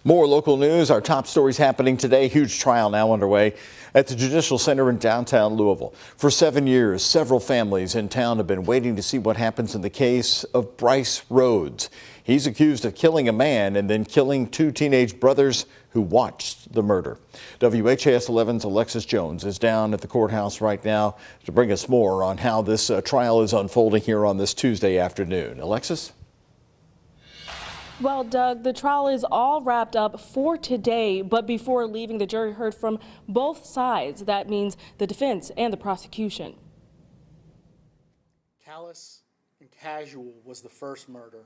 More local news. Our top stories happening today. Huge trial now underway at the Judicial Center in downtown Louisville. For 7 years, several families in town have been waiting to see what happens in the case of Brice Rhodes. He's accused of killing a man and then killing two teenage brothers who watched the murder. WHAS 11's Alexis Jones is down at the courthouse right now to bring us more on how this trial is unfolding here on this Tuesday afternoon. Alexis? Well, Doug, the trial is all wrapped up for today, but before leaving, the jury heard from both sides. That means the defense and the prosecution. Callous and casual was the first murder.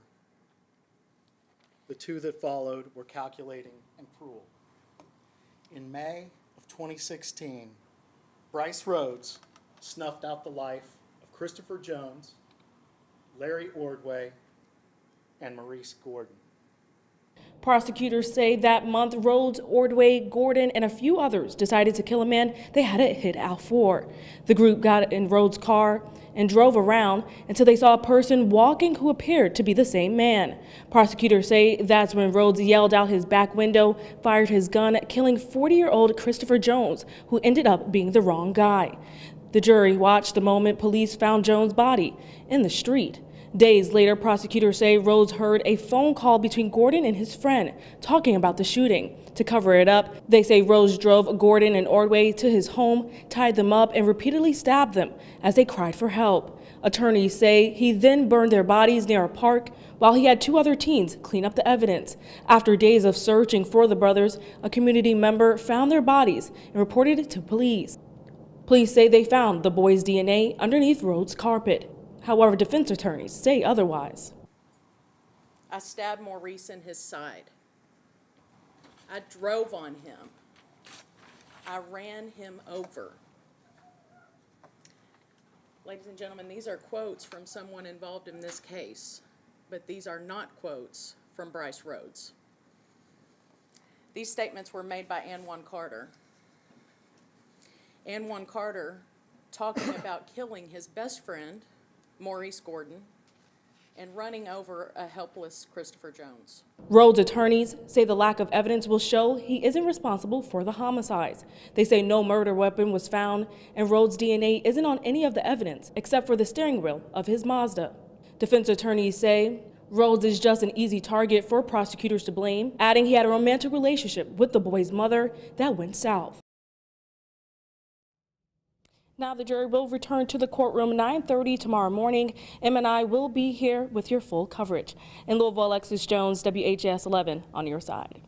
The two that followed were calculating and cruel. In May of 2016, Brice Rhodes snuffed out the life of Christopher Jones, Larry Ordway, and Maurice Gordon. Prosecutors say that month, Rhodes, Ordway, Gordon, and a few others decided to kill a man they hadn't hit out for. The group got in Rhodes' car and drove around until they saw a person walking who appeared to be the same man. Prosecutors say that's when Rhodes yelled out his back window, fired his gun, killing 40-year-old Christopher Jones, who ended up being the wrong guy. The jury watched the moment police found Jones' body in the street. Days later, prosecutors say Rhodes heard a phone call between Gordon and his friend talking about the shooting. To cover it up, they say Rhodes drove Gordon and Ordway to his home, tied them up, and repeatedly stabbed them as they cried for help. Attorneys say he then burned their bodies near a park while he had two other teens clean up the evidence. After days of searching for the brothers, a community member found their bodies and reported it to police. Police say they found the boys' DNA underneath Rhodes' carpet. However, defense attorneys say otherwise. I stabbed Maurice in his side. I drove on him. I ran him over. Ladies and gentlemen, these are quotes from someone involved in this case, but these are not quotes from Brice Rhodes. These statements were made by Ann Carter. Ann Carter talking about killing his best friend, Maurice Gordon, and running over a helpless Christopher Jones. Rhodes' attorneys say the lack of evidence will show he isn't responsible for the homicides. They say no murder weapon was found and Rhodes' DNA isn't on any of the evidence except for the steering wheel of his Mazda. Defense attorneys say Rhodes is just an easy target for prosecutors to blame, adding he had a romantic relationship with the boy's mother that went south. Now the jury will return to the courtroom 9:30 tomorrow morning. I will be here with your full coverage. In Louisville, Alexis Jones, WHAS 11 on your side.